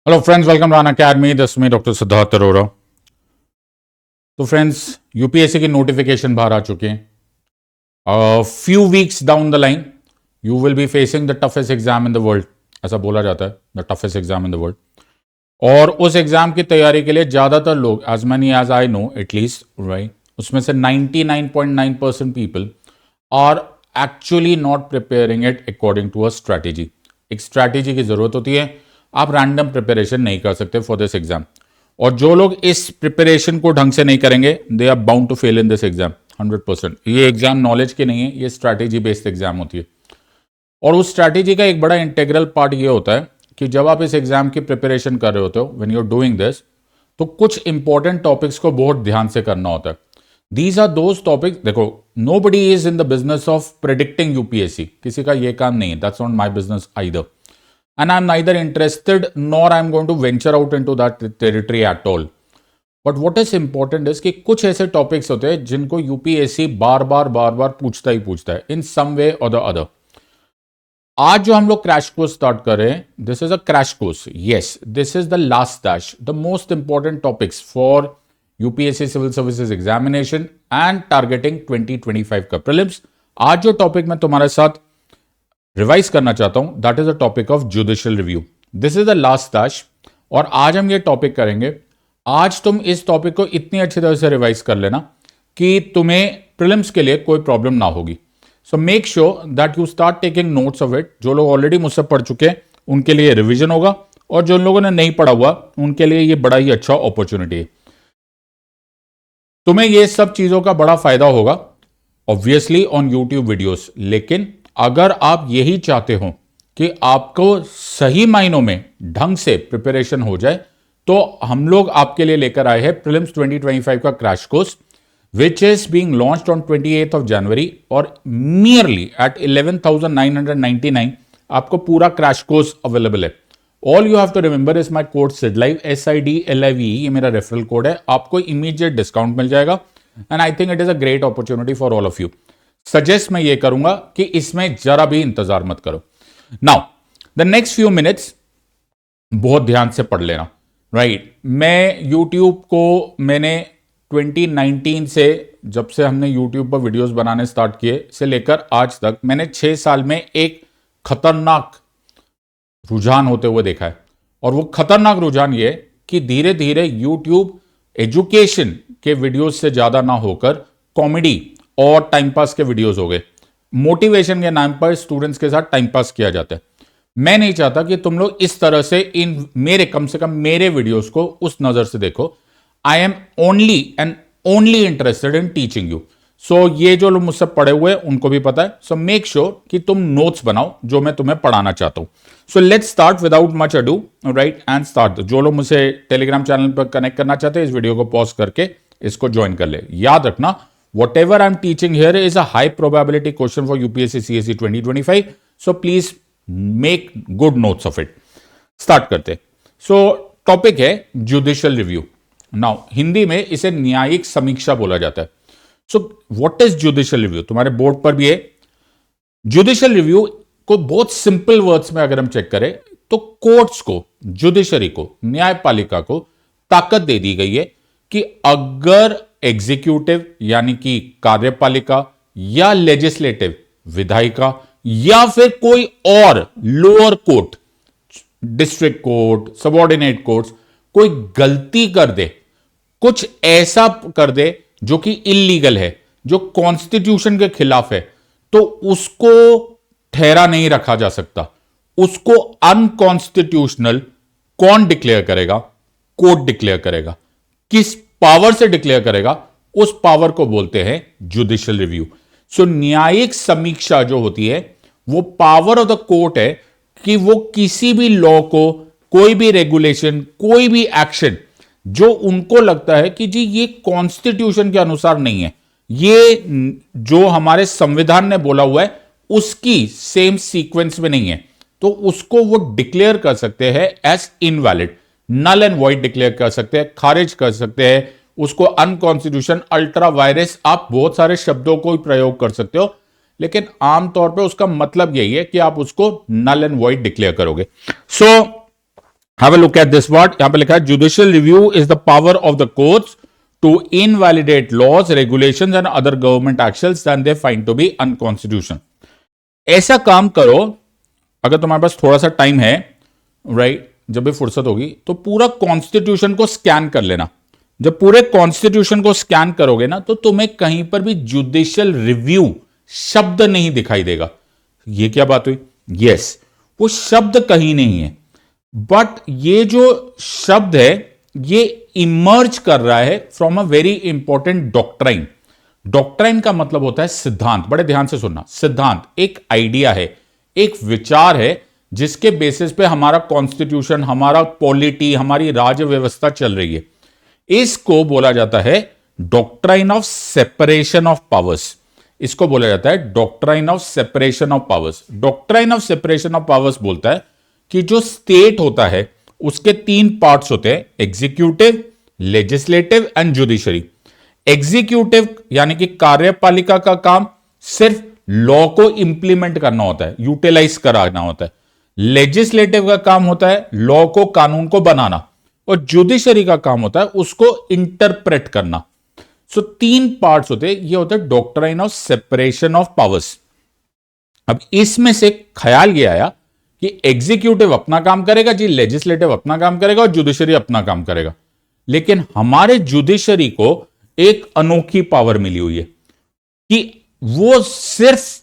Hello friends, welcome to Unacademy. This में doctor Siddharth Arora. तो friends, UPSC की notification बाहर आ चुके हैं। Few weeks down the line you will be facing the toughest exam in the world, ऐसा बोला जाता है, the toughest exam in the world. और उस एग्जाम की तैयारी के लिए ज्यादातर लोग, as many as I know at least, right, उसमें से 99.9% people are actually not preparing it according to a strategy. एक स्ट्रैटेजी की जरूरत होती है। आप रैंडम प्रिपरेशन नहीं कर सकते फॉर दिस एग्जाम। और जो लोग इस प्रिपरेशन को ढंग से नहीं करेंगे, they are bound to fail in this exam 100%। ये एग्जाम नॉलेज की नहीं है, ये स्ट्रैटेजी बेस्ड एग्जाम होती है। और उस स्ट्रैटेजी का एक बड़ा इंटेग्रल पार्ट ये होता है कि जब आप इस एग्जाम की प्रिपरेशन कर रहे होते हो, when you are doing this, तो कुछ इंपॉर्टेंट टॉपिक्स को बहुत ध्यान से करना होता है। These are those topics. देखो, nobody is in the business of predicting UPSC, किसी का ये काम नहीं है। That's not my business either, and I'm neither interested nor I'm going to venture out into that territory at all. But what is important is कि कुछ ऐसे topics होते हैं जिनको यूपीएससी बार बार पूछता है इन सम वे और द अदर। आज जो हम लोग क्रैश कोर्स स्टार्ट कर रहे हैं, this is a crash course. Yes, this is the last dash, the most important topics for UPSC civil services examination and targeting 2025 का प्रीलिम्स। आज जो टॉपिक मैं तुम्हारे साथ रिवाइज करना चाहता हूं, that is the topic of judicial review. This is the last dash और आज हम ये टॉपिक करेंगे। आज तुम इस टॉपिक को इतनी अच्छी तरह से रिवाइज कर लेना कि तुम्हें प्रीलिम्स के लिए कोई प्रॉब्लम ना होगी। So make sure that you start taking notes of it. जो लोग ऑलरेडी मुझसे पढ़ चुके हैं उनके लिए रिविजन होगा, और जो लोगों ने नहीं पढ़ा हुआ उनके लिए ये बड़ा ही अच्छा अपॉर्चुनिटी है। तुम्हें ये सब चीजों का बड़ा फायदा होगा ऑब्वियसली ऑन यूट्यूब वीडियोस। लेकिन अगर आप यही चाहते हो कि आपको सही मायनों में ढंग से प्रिपरेशन हो जाए, तो हम लोग आपके लिए लेकर आए हैं प्रीलिम्स 2025 का crash course, which is being launched on 28 of January. और मियरली एट 11,999 आपको पूरा क्रैश कोर्स अवेलेबल है। All you have to remember is my code sidlive, SIDLIVE, ये मेरा रेफरल कोड है। आपको इमीडिएट डिस्काउंट मिल जाएगा and I think it is a great opportunity for all of you. Suggest मैं ये करूंगा कि इसमें जरा भी इंतजार मत करो। Now the next few minutes बहुत ध्यान से पढ़ लेना, राइट। मैं YouTube को मैंने 2019 से, जब से हमने YouTube पर वीडियोस बनाने स्टार्ट किए से लेकर आज तक, मैंने 6 साल में एक खतरनाक रुझान होते हुए देखा है। और वो खतरनाक रुझान ये कि धीरे धीरे YouTube एजुकेशन के वीडियोस से ज्यादा ना होकर कॉमेडी और टाइम पास के वीडियोस हो गए। मोटिवेशन के नाम पर स्टूडेंट्स के साथ टाइम पास किया जाता है। मैं नहीं चाहता कि तुम लोग इस तरह से इन मेरे, कम से कम मेरे वीडियोस को उस नजर से देखो। I am only and only interested in teaching you. So ये जो लोग मुझसे पढ़े हुए हैं उनको भी पता है। सो मेक श्योर कि तुम नोट्स बनाओ जो मैं तुम्हें पढ़ाना चाहता हूं। So let's start without much ado, right, and start. जो लोग मुझसे टेलीग्राम चैनल पर कनेक्ट करना चाहते हैं, इस वीडियो को पॉज करके इसको ज्वाइन कर ले। याद रखना, whatever I'm teaching here is a high probability question for UPSC CSE 2025. So please make good notes of it. Start करते। So topic है judicial review. Now हिंदी में इसे न्यायिक समीक्षा बोला जाता है। So what is judicial review? तुम्हारे बोर्ड पर भी है। Judicial review को बहुत सिंपल वर्ड्स में अगर हम चेक करें तो कोर्ट्स को, जुडिशरी को, न्यायपालिका को ताकत दे दी गई है कि अगर एग्जीक्यूटिव यानी कि कार्यपालिका या लेजिस्लेटिव विधायिका या फिर कोई और lower court, district court, subordinate courts कोई गलती कर दे, कुछ ऐसा कर दे जो कि इल्लीगल है, जो कॉन्स्टिट्यूशन के खिलाफ है, तो उसको ठहरा नहीं रखा जा सकता। उसको अनकॉन्स्टिट्यूशनल कौन डिक्लेयर करेगा? कोर्ट डिक्लेयर करेगा। किस पावर से डिक्लेयर करेगा? उस पावर को बोलते हैं जुडिशियल रिव्यू। सो न्यायिक समीक्षा जो होती है वो पावर ऑफ द कोर्ट है कि वो किसी भी लॉ को, कोई भी रेगुलेशन, कोई भी एक्शन जो उनको लगता है कि जी ये कॉन्स्टिट्यूशन के अनुसार नहीं है, ये जो हमारे संविधान ने बोला हुआ है उसकी सेम सीक्वेंस में नहीं है, तो उसको वो डिक्लेयर कर सकते हैं as invalid, null and void declare कर सकते हैं, खारिज कर सकते हैं उसको, अनकॉन्स्टिट्यूशन, अल्ट्रा वायरस, आप बहुत सारे शब्दों को प्रयोग कर सकते हो, लेकिन आमतौर पे उसका मतलब यही है कि आप उसको नल एंड वॉइड डिक्लेयर करोगे। So have a look at this word, यहां पे लिखा है judicial review is the power of the courts to invalidate laws, regulations and other government actions that they find to be unconstitutional. ऐसा काम करो, अगर तुम्हारे पास थोड़ा सा टाइम है, राइट, जब भी फुर्सत होगी तो पूरा कॉन्स्टिट्यूशन को स्कैन कर लेना। जब पूरे कॉन्स्टिट्यूशन को स्कैन करोगे ना तो तुम्हें कहीं पर भी जुडिशियल रिव्यू शब्द नहीं दिखाई देगा। ये क्या बात हुई? यस, वो शब्द कहीं नहीं है, बट ये जो शब्द है ये इमर्ज कर रहा है from a very important doctrine. Doctrine का मतलब होता है सिद्धांत। बड़े ध्यान से सुनना, सिद्धांत एक आइडिया है, एक विचार है जिसके बेसिस पे हमारा कॉन्स्टिट्यूशन, हमारा पॉलिटी, हमारी राज्य व्यवस्था चल रही है। इसको बोला जाता है doctrine of separation of powers. इसको बोला जाता है doctrine of separation of powers. Doctrine of separation of powers बोलता है कि जो स्टेट होता है उसके तीन पार्ट्स होते हैं, executive, legislative and judiciary. Executive यानी कि कार्यपालिका का काम सिर्फ लॉ को इंप्लीमेंट करना होता है, यूटिलाइज कराना होता है। लेजिस्लेटिव का काम होता है लॉ को, कानून को बनाना, और जुडिशरी का काम होता है उसको इंटरप्रेट करना। सो तीन पार्ट्स होते हैं, ये होता है doctrine of separation of powers. अब इसमें से ख्याल ये आया कि एग्जीक्यूटिव अपना काम करेगा जी, लेजिस्लेटिव अपना काम करेगा और जुडिशरी अपना काम करेगा। लेकिन हमारे जुडिशरी को एक अनोखी पावर मिली हुई है कि वो सिर्फ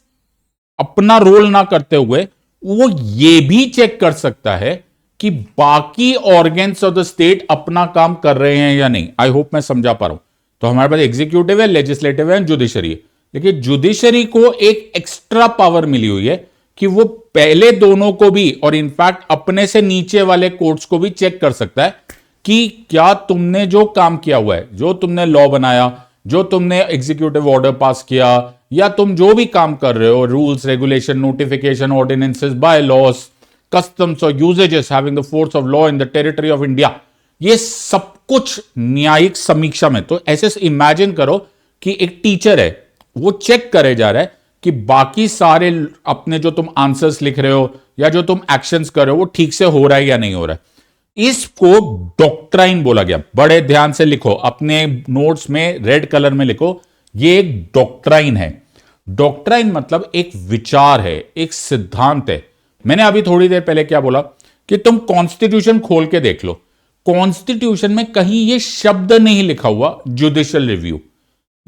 अपना रोल ना करते हुए वो ये भी चेक कर सकता है कि बाकी ऑर्गन्स ऑफ द स्टेट अपना काम कर रहे हैं या नहीं। आई होप मैं समझा पा रहा हूं। तो हमारे पास एग्जीक्यूटिव है, लेजिस्लेटिव है, जुडिशरी है, लेकिन जुडिशरी को एक एक्स्ट्रा पावर मिली हुई है कि वो पहले दोनों को भी और इनफैक्ट अपने से नीचे वाले कोर्ट्स को भी चेक कर सकता है कि क्या तुमने जो काम किया हुआ है, जो तुमने लॉ बनाया, जो तुमने एग्जीक्यूटिव ऑर्डर पास किया, या तुम जो भी काम कर रहे हो, rules, regulation, notification, ordinances, bylaws, customs और usages having the force of law in the territory of India, ये सब कुछ न्यायिक समीक्षा में। तो ऐसे इमेजिन करो कि एक टीचर है, वो चेक करे जा रहा है कि बाकी सारे अपने जो तुम आंसर्स लिख रहे हो या जो तुम एक्शंस कर रहे हो वो ठीक से हो रहा है या नहीं हो रहा है। इसको डॉक्ट्राइन बोला गया। बड़े ध्यान से लिखो, अपने नोट्स में रेड कलर में लिखो, ये एक डॉक्ट्राइन है। डॉक्ट्राइन मतलब एक विचार है, एक सिद्धांत है। मैंने अभी थोड़ी देर पहले क्या बोला कि तुम कॉन्स्टिट्यूशन खोल के देख लो, कॉन्स्टिट्यूशन में कहीं ये शब्द नहीं लिखा हुआ जुडिशियल रिव्यू।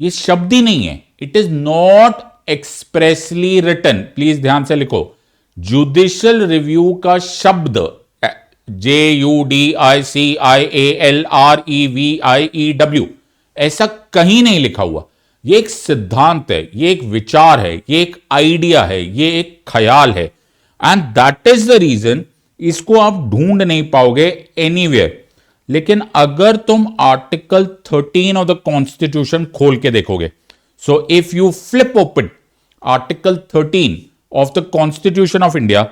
ये शब्द ही नहीं है, it is not expressly written. Please ध्यान से लिखो, जुडिशियल रिव्यू का शब्द JUDICIALREVIEW ऐसा कहीं नहीं लिखा हुआ। ये एक सिद्धांत है, ये एक विचार है, ये एक आइडिया है, ये एक ख्याल है, and that is the reason इसको आप ढूंढ नहीं पाओगे एनीवेयर। लेकिन अगर तुम आर्टिकल 13 ऑफ द कॉन्स्टिट्यूशन खोल के देखोगे, so if you flip open article 13 of the constitution of India,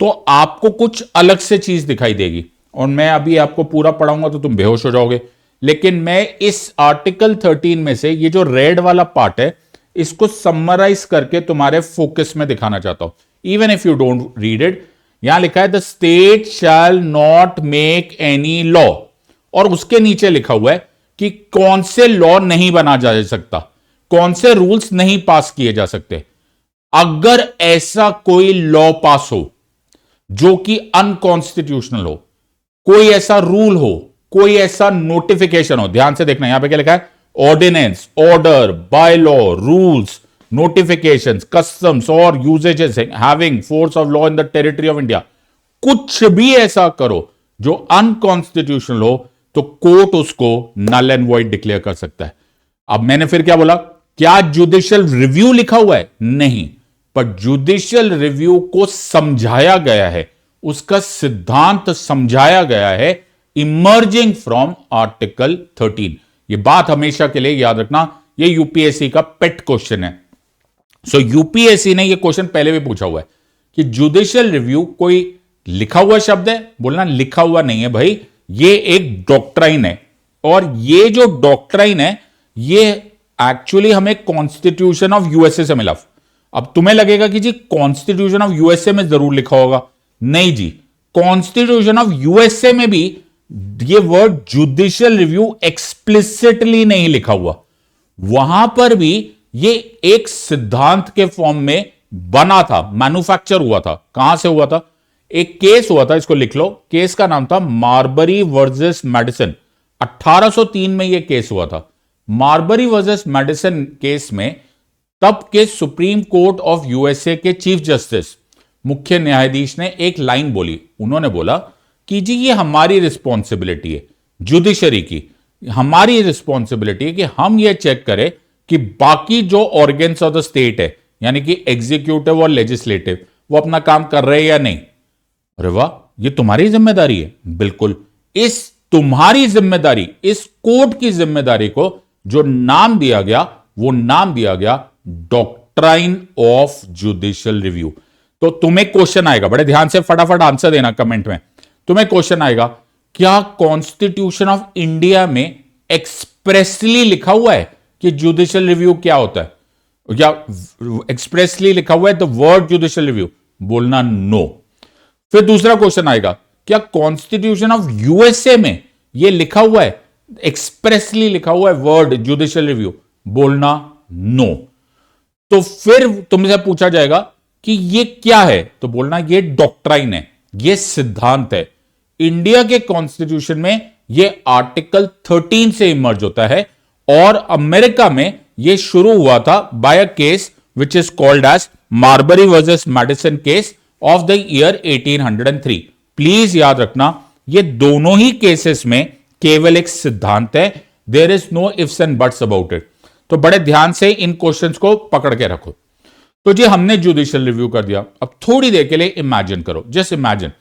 तो आपको कुछ अलग से चीज दिखाई देगी। और मैं अभी आपको पूरा पढ़ाऊंगा तो तुम बेहोश हो जाओगे, लेकिन मैं इस आर्टिकल 13 में से ये जो रेड वाला पार्ट है इसको समराइज करके तुम्हारे फोकस में दिखाना चाहता हूं, even if you don't read it. यहां लिखा है the state shall not make any law, और उसके नीचे लिखा हुआ है कि कौन से लॉ नहीं बना जा सकता, कौन से रूल्स नहीं पास किए जा सकते। अगर ऐसा कोई लॉ पास हो जो कि अनकॉन्स्टिट्यूशनल हो, कोई ऐसा रूल हो, कोई ऐसा नोटिफिकेशन हो, ध्यान से देखना, यहां पे क्या लिखा है, ordinance, order, bylaw, rules, notifications, customs और usages having force of law in the territory of India, कुछ भी ऐसा करो जो अनकॉन्स्टिट्यूशनल हो, तो कोर्ट उसको नल एंड वॉइड डिक्लेयर कर सकता है। अब मैंने फिर क्या बोला, क्या जुडिशियल रिव्यू लिखा हुआ है? नहीं, पर जुडिशियल रिव्यू को समझाया गया है, उसका सिद्धांत समझाया गया है इमर्जिंग फ्रॉम आर्टिकल 13। ये बात हमेशा के लिए याद रखना, ये यूपीएससी का पेट क्वेश्चन है। सो यूपीएससी ने ये क्वेश्चन पहले भी पूछा हुआ है कि जुडिशियल रिव्यू कोई लिखा हुआ शब्द है? बोलना लिखा हुआ नहीं है भाई, ये एक डॉक्ट्राइन है। और ये जो डॉक्ट्राइन है ये एक्चुअली हमें कॉन्स्टिट्यूशन ऑफ यूएसए से मिला। अब तुम्हें लगेगा कि जी कॉन्स्टिट्यूशन ऑफ यूएसए में जरूर लिखा होगा, नहीं जी, कॉन्स्टिट्यूशन ऑफ यूएसए में भी ये वर्ड जुडिशियल रिव्यू एक्सप्लिसिटली नहीं लिखा हुआ, वहां पर भी ये एक सिद्धांत के फॉर्म में बना था, मैन्युफैक्चर हुआ था। कहां से हुआ था? एक केस हुआ था, इसको लिख लो, केस का नाम था मार्बरी वर्सेस मेडिसन। 1803 में यह केस हुआ था। मार्बरी वर्सेस मेडिसन केस में तब के सुप्रीम कोर्ट ऑफ यूएसए के चीफ जस्टिस, मुख्य न्यायाधीश ने एक लाइन बोली। उन्होंने बोला कि जी ये हमारी रिस्पॉन्सिबिलिटी है, जुडिशरी की हमारी रिस्पॉन्सिबिलिटी है कि हम ये चेक करें कि बाकी जो ऑर्गन्स ऑफ द स्टेट है, यानी कि एग्जीक्यूटिव और लेजिस्लेटिव, वो अपना काम कर रहे हैं या नहीं। अरे वाह, ये तुम्हारी जिम्मेदारी है। बिल्कुल, इस तुम्हारी जिम्मेदारी, इस कोर्ट की जिम्मेदारी को जो नाम दिया गया, वो नाम दिया गया डॉक्ट्राइन ऑफ जुडिशियल रिव्यू। तो तुम्हें क्वेश्चन आएगा, बड़े ध्यान से फटाफट आंसर देना कमेंट में। तुम्हें क्वेश्चन आएगा, क्या कॉन्स्टिट्यूशन ऑफ इंडिया में एक्सप्रेसली लिखा हुआ है कि जुडिशियल रिव्यू क्या होता है? या एक्सप्रेसली लिखा हुआ है द वर्ड जुडिशियल रिव्यू? बोलना नो। फिर दूसरा क्वेश्चन आएगा, क्या कॉन्स्टिट्यूशन ऑफ यूएसए में यह लिखा हुआ है, एक्सप्रेसली लिखा हुआ है वर्ड जुडिशियल रिव्यू? बोलना नो। तो फिर तुमसे पूछा जाएगा कि ये क्या है, तो बोलना ये डॉक्ट्राइन है, ये सिद्धांत है। इंडिया के कॉन्स्टिट्यूशन में यह आर्टिकल 13 से इमर्ज होता है, और अमेरिका में यह शुरू हुआ था by a case which is called as Marbury versus Madison case of the year 1803। Please याद रखना, ये दोनों ही केसेस में केवल एक सिद्धांत है, there is no ifs and buts about it. तो बड़े ध्यान से इन क्वेश्चंस को पकड़ के रखो। तो जी हमने जुडिशियल रिव्यू कर दिया। अब थोड़ी देर के लिए इमेजिन करो, जस्ट इमेजिन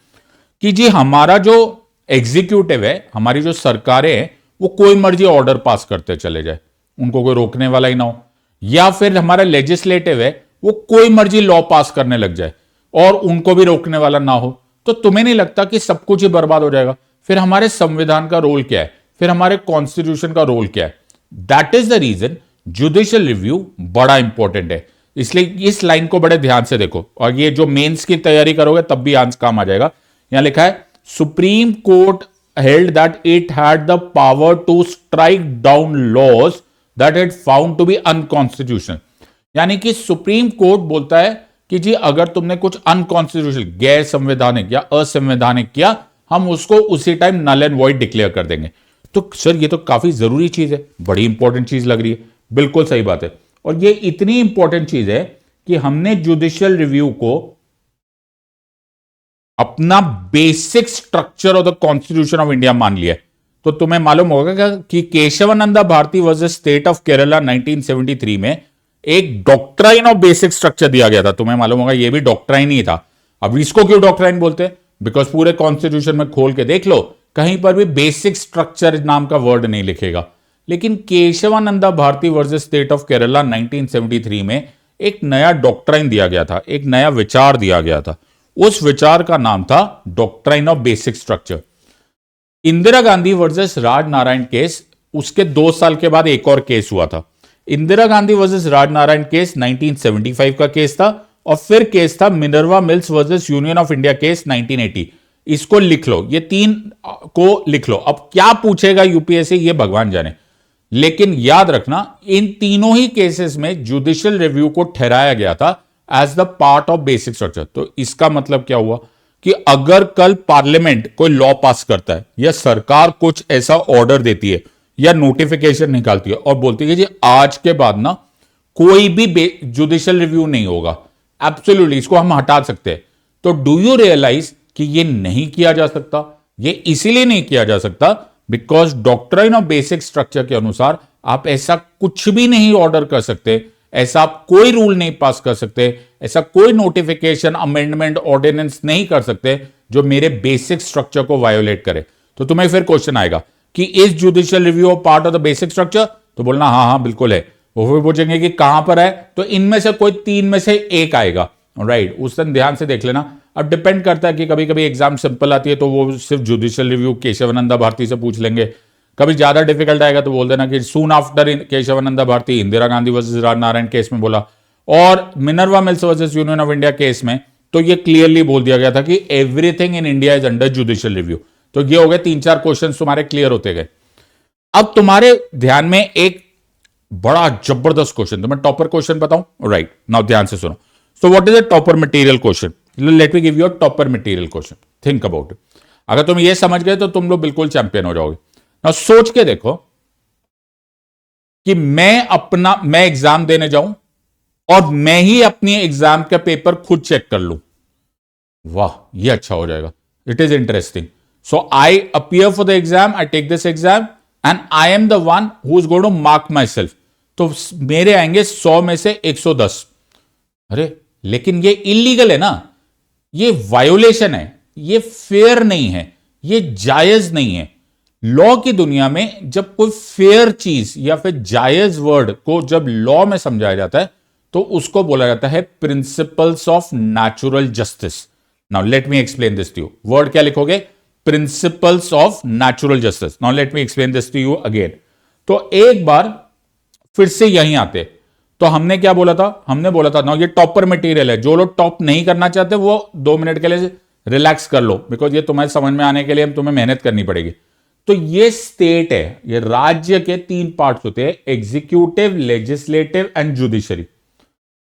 कि जी हमारा जो एग्जीक्यूटिव है, हमारी जो सरकारें हैं, वो कोई मर्जी ऑर्डर पास करते चले जाए, उनको कोई रोकने वाला ही ना हो। या फिर हमारा लेजिस्लेटिव है, वो कोई मर्जी लॉ पास करने लग जाए और उनको भी रोकने वाला ना हो। तो तुम्हें नहीं लगता कि सब कुछ ही बर्बाद हो जाएगा? फिर हमारे संविधान का रोल क्या है, फिर हमारे कॉन्स्टिट्यूशन का रोल क्या है? That is the reason judicial review बड़ा इंपॉर्टेंट है। इसलिए इस लाइन को बड़े ध्यान से देखो, और ये जो मेंस की तैयारी करोगे तब भी आंसर काम आ जाएगा। यहां लिखा है, supreme court held that it had the power to strike down laws that it found to be unconstitutional। यानी कि सुप्रीम कोर्ट बोलता है कि जी अगर तुमने कुछ अनकॉन्स्टिट्यूशनल, गैर संवैधानिक या असंवैधानिक किया, हम उसको उसी time null and void declare कर देंगे। तो सर ये तो काफी जरूरी चीज है, बड़ी इंपॉर्टेंट चीज लग रही है। बिल्कुल सही बात है, और ये इतनी इंपॉर्टेंट चीज है कि हमने जुडिशियल रिव्यू को अपना basic structure of the constitution of India मान लिया है। तो तुम्हें मालूम होगा कि Kesavananda Bharati versus state of Kerala 1973 में एक डॉक्ट्राइन ऑफ बेसिक स्ट्रक्चर दिया गया था। तुम्हें मालूम होगा ये भी डॉक्ट्राइन ही था। अब इसको क्यों डॉक्ट्राइन बोलते हैं? बिकॉज पूरे कॉन्स्टिट्यूशन में खोल के देख लो, कहीं पर भी बेसिक स्ट्रक्चर नाम का वर्ड नहीं लिखेगा। लेकिन Kesavananda Bharati versus state of Kerala 1973 में एक नया डॉक्ट्राइन दिया गया था, एक नया विचार दिया गया था। उस विचार का नाम था doctrine of basic structure. Indira Gandhi versus Rajnarain case, उसके 2 साल के बाद एक और केस हुआ था। इंदिरा गांधी वर्सेस राजनारायण केस 1975 का केस था, और फिर केस था Minerva Mills versus union of India case 1980। इसको लिख लो, ये 3 को लिख लो। अब क्या पूछेगा यूपीएससी ये भगवान जाने, लेकिन याद रखना इन तीनों ही केसेस में जुडिशियल रिव्यू को ठहराया गया था as the part of basic structure. तो इसका मतलब क्या हुआ कि अगर कल पार्लियामेंट कोई लॉ पास करता है, या सरकार कुछ ऐसा ऑर्डर देती है या नोटिफिकेशन निकालती है और बोलती है जी आज के बाद ना कोई भी जुडिशियल रिव्यू नहीं होगा, एब्सोल्युटली इसको हम हटा सकते हैं, तो डू यू रियलाइज कि ये नहीं किया जा सकता? ये इसीलिए नहीं किया जा सकता because doctrine of basic structure के अनुसार आप ऐसा कुछ भी नहीं ऑर्डर कर सकते, ऐसा आप कोई रूल नहीं पास कर सकते, ऐसा कोई नोटिफिकेशन, अमेंडमेंट, ऑर्डिनेंस नहीं कर सकते जो मेरे बेसिक स्ट्रक्चर को वायोलेट करे। तो तुम्हें फिर क्वेश्चन आएगा कि is judicial review part of the basic structure? तो बोलना हाँ हाँ बिल्कुल है। वो फिर पूछेंगे कि कहां पर है, तो इनमें से कोई 3 में से एक आएगा, राइट? उस दिन ध्यान से देख लेना। अब डिपेंड करता है कि कभी कभी एग्जाम सिंपल आती है तो वो सिर्फ जुडिशियल रिव्यू केशवानंदा भारती से पूछ लेंगे, कभी ज्यादा डिफिकल्ट आएगा तो बोल देना कि soon after Kesavananda Bharati Indira Gandhi versus Rajnarain case में बोला, और Minerva Mills versus union of India case में तो ये क्लियरली बोल दिया गया था कि everything in India is under judicial review. तो ये हो गए 3-4 क्वेश्चन तुम्हारे क्लियर होते गए। अब तुम्हारे ध्यान में एक बड़ा जबरदस्त क्वेश्चन, तो मैं टॉपर क्वेश्चन बताऊं, राइट नाउ ध्यान से सुनो। So what is a topper material question? Let me give you a topper material question, think about it. अगर तुम ये समझ गए तो तुम लोग बिल्कुल चैंपियन हो जाओगे। नाउ सोच के देखो कि मैं एग्जाम देने जाऊं और मैं ही अपनी एग्जाम का पेपर खुद चेक कर लूं। वाह, ये अच्छा हो जाएगा, it is interesting. So I appear for the exam, I take this exam and I am the one who is going to mark myself. तो मेरे आएंगे 100 में से 110। अरे लेकिन ये इलीगल है ना, ये वायोलेशन है, ये फेयर नहीं है, ये जायज नहीं है। लॉ की दुनिया में जब कोई फेयर चीज या फिर जायज वर्ड को जब लॉ में समझाया जाता है तो उसको बोला जाता है principles of natural justice. Now let me explain this to you. Word क्या लिखोगे? Principles of natural justice. Now let me explain this to you again. तो एक बार फिर से यहीं आते, तो हमने क्या बोला था? हमने बोला था ना ये टॉपर मटेरियल है, जो लोग टॉप नहीं करना चाहते वो 2 मिनट के लिए रिलैक्स कर लो, बिकॉज ये तुम्हारे समझ में आने के लिए तुम्हें मेहनत करनी पड़ेगी। तो ये स्टेट है, ये राज्य के 3 पार्ट्स होते हैं, एग्जीक्यूटिव, लेजिस्लेटिव एंड जुडिशरी।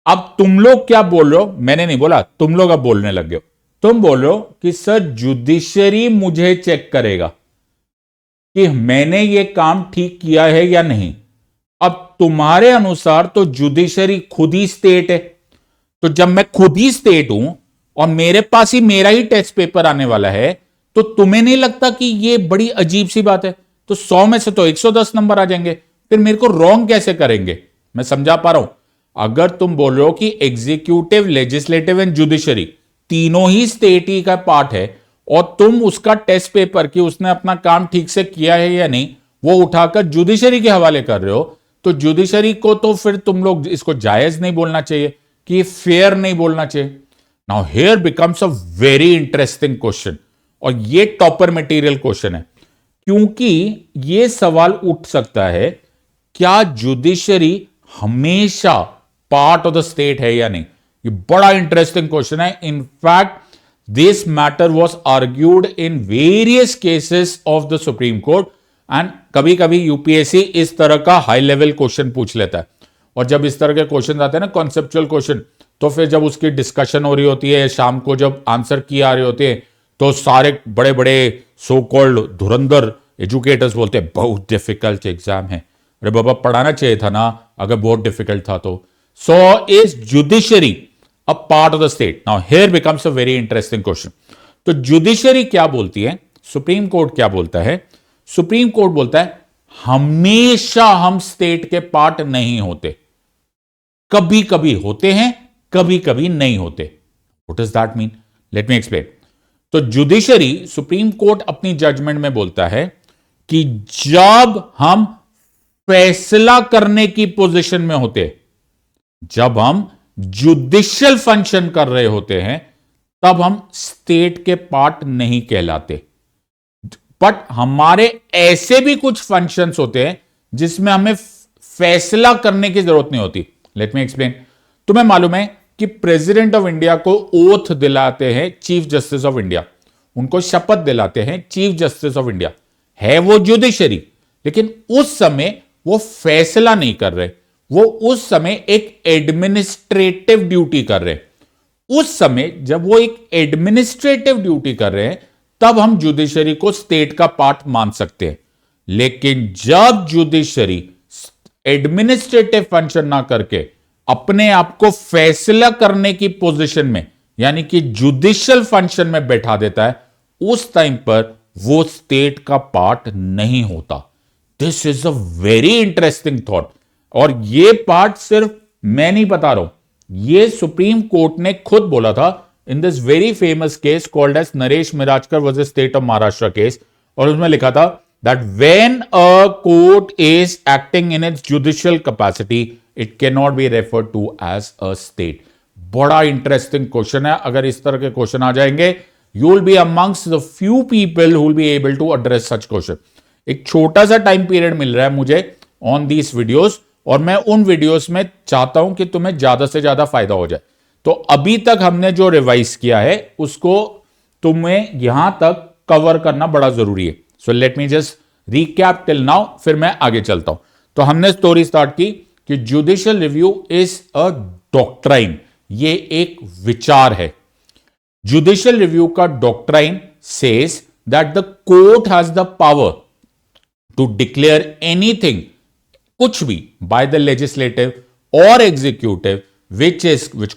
अब तुम लोग क्या बोल रहे हो? मैंने नहीं बोला, तुम लोग अब बोलने लग गए हो। तुम बोल रहे हो कि सर जुडिशरी मुझे चेक करेगा कि मैंने ये काम ठीक किया है या नहीं। अब तुम्हारे अनुसार तो जुडिशरी खुद ही स्टेट है, तो जब मैं खुद ही स्टेट हूं और मेरे पास ही मेरा ही टेस्ट पेपर आने वाला है, तो तुम्हें नहीं लगता कि ये बड़ी अजीब सी बात है? तो 100 में से तो 110 नंबर आ जाएंगे, फिर मेरे को रॉन्ग कैसे करेंगे? मैं समझा पा रहा हूं। अगर तुम बोल रहे हो कि एग्जीक्यूटिव, लेजिस्लेटिव एंड जुडिशरी तीनों ही स्टेट ही का पार्ट है और तुम उसका टेस्ट पेपर कि उसने अपना काम ठीक से किया है या नहीं वो उठाकर जुडिशरी के हवाले कर रहे हो, तो जुडिशरी को तो फिर तुम लोग इसको जायज नहीं बोलना चाहिए कि फेयर नहीं बोलना चाहिए। Now here becomes a very interesting question, और ये टॉपर मटेरियल क्वेश्चन है, क्योंकि ये सवाल उठ सकता है क्या जुडिशरी हमेशा पार्ट ऑफ द स्टेट है या नहीं। ये बड़ा इंटरेस्टिंग क्वेश्चन है। In fact this matter was argued in various cases of the supreme court, and कभी कभी यूपीएससी इस तरह का हाई लेवल क्वेश्चन पूछ लेता है। और जब इस तरह के क्वेश्चन आते हैं ना, कॉन्सेप्चुअल क्वेश्चन, तो फिर जब उसकी डिस्कशन हो रही होती है, शाम को जब आंसर की आ रहे होते हैं, तो सारे बड़े बड़े सो कॉल्ड धुरंधर एजुकेटर्स बोलते हैं बहुत डिफिकल्ट एग्जाम है। अरे बाबा, पढ़ाना चाहिए था ना अगर बहुत डिफिकल्ट था तो। So is judiciary a part of the state? Now here becomes a very interesting question. तो जुडिशरी क्या बोलती है, सुप्रीम कोर्ट क्या बोलता है? सुप्रीम कोर्ट बोलता है हमेशा हम स्टेट के पार्ट नहीं होते, कभी कभी होते हैं, कभी कभी नहीं होते। What does that mean? Late me explain. तो जुडिशरी, सुप्रीम कोर्ट अपनी जजमेंट में बोलता है कि जब हम फैसला करने की पोजीशन में होते, जब हम जुडिशियल फंक्शन कर रहे होते हैं, तब हम स्टेट के पार्ट नहीं कहलाते। बट हमारे ऐसे भी कुछ फंक्शंस होते हैं जिसमें हमें फैसला करने की जरूरत नहीं होती। Late me explain. तुम्हें मालूम है कि प्रेसिडेंट ऑफ इंडिया को ओथ दिलाते हैं चीफ जस्टिस ऑफ इंडिया, उनको शपथ दिलाते हैं चीफ जस्टिस ऑफ इंडिया, है वो जुडिशरी, लेकिन उस समय वो फैसला नहीं कर रहे, वो उस समय एक एडमिनिस्ट्रेटिव ड्यूटी कर रहे हैं। उस समय जब वो एक एडमिनिस्ट्रेटिव ड्यूटी कर रहे हैं तब हम जुडिशरी को स्टेट का पार्ट मान सकते हैं। लेकिन जब जुडिशरी एडमिनिस्ट्रेटिव फंक्शन ना करके अपने आप को फैसला करने की पोजीशन में, यानी कि जुडिशियल फंक्शन में बैठा देता है, उस टाइम पर वो स्टेट का पार्ट नहीं होता। This is a very interesting thought, और ये पार्ट सिर्फ मैं नहीं बता रहा हूं, ये सुप्रीम कोर्ट ने खुद बोला था in this very famous case called as Naresh Mirajkar versus state of Maharashtra case. और उसमें लिखा था that when a court is acting in its judicial capacity it can not be referred to as a state. बड़ा interesting question है। अगर इस तरह के क्वेश्चन आ जाएंगे, you will be amongst the few people who will be able to address such question. एक छोटा सा टाइम पीरियड मिल रहा है मुझे ऑन दीस वीडियोस, और मैं उन वीडियोस में चाहता हूं कि तुम्हें ज्यादा से ज्यादा फायदा हो जाए। तो अभी तक हमने जो रिवाइज किया है उसको तुम्हें यहां तक कवर करना बड़ा जरूरी है। So let me just recap till now, फिर मैं आगे चलता हूं। तो हमने स्टोरी स्टार्ट की कि judicial review is a doctrine, ये एक विचार है। जुडिशियल रिव्यू का doctrine says that the court has the power to declare anything, कुछ भी, बाय द लेजिस्लेटिव और executive, which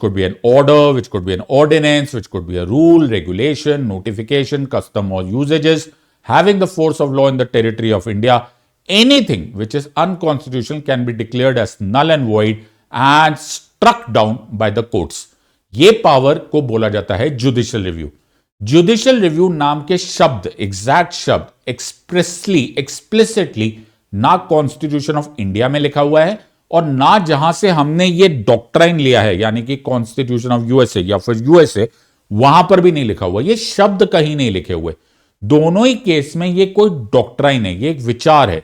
could be an order, which could be an ordinance, which could be a rule, regulation, notification, custom or usages having the force of law in the territory of India. Anything which is unconstitutional can be declared as null and void and struck down by the courts. ये power को बोला जाता है judicial review. Judicial review नाम के शब्द, exact शब्द, explicitly ना कॉन्स्टिट्यूशन ऑफ इंडिया में लिखा हुआ है और ना जहां से हमने ये डॉक्ट्राइन लिया है, यानी कि कॉन्स्टिट्यूशन ऑफ यूएसए या फिर यूएसए, वहां पर भी नहीं लिखा हुआ। ये शब्द कहीं नहीं लिखे हुए। दोनों ही केस में ये कोई डॉक्ट्राइन है, ये एक विचार है।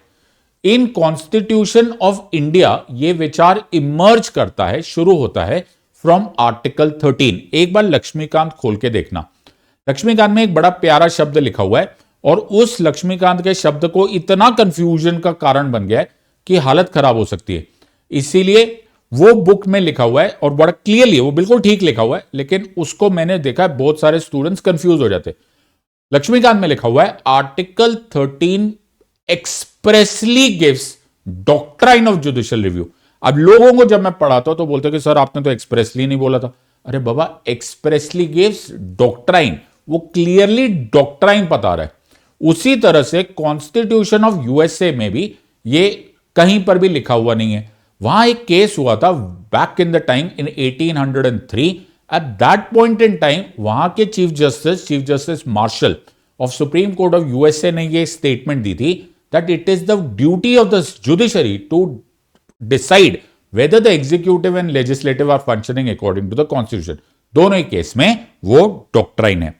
इन कॉन्स्टिट्यूशन ऑफ इंडिया ये विचार इमर्ज करता है, शुरू होता है फ्रॉम आर्टिकल 13। एक बार लक्ष्मीकांत खोल के देखना। लक्ष्मीकांत में एक बड़ा प्यारा शब्द लिखा हुआ है और उस लक्ष्मीकांत के शब्द को इतना कंफ्यूजन का कारण बन गया है कि हालत खराब हो सकती है। इसीलिए वो बुक में लिखा हुआ है और बड़ा क्लियरली, वो बिल्कुल ठीक लिखा हुआ है, लेकिन उसको मैंने देखा है बहुत सारे स्टूडेंट्स कंफ्यूज हो जाते। लक्ष्मीकांत में लिखा हुआ है article 13 expressly gives doctrine of judicial review. अब लोगों को जब मैं पढ़ाता हूं तो बोलते कि सर आपने तो एक्सप्रेसली नहीं बोला था। अरे बाबा, एक्सप्रेसली गिव्स डॉक्ट्राइन, वो क्लियरली डॉक्ट्राइन बता रहा है। उसी तरह से कॉन्स्टिट्यूशन ऑफ यूएसए में भी ये कहीं पर भी लिखा हुआ नहीं है। वहां एक केस हुआ था back in the time in 1803। At that point in time वहां के chief justice Marshall of supreme court of USA ने ये स्टेटमेंट दी थी that it is the duty of the judiciary to decide whether the executive and legislative are functioning according to the constitution. दोनों ही case में वो doctrine है।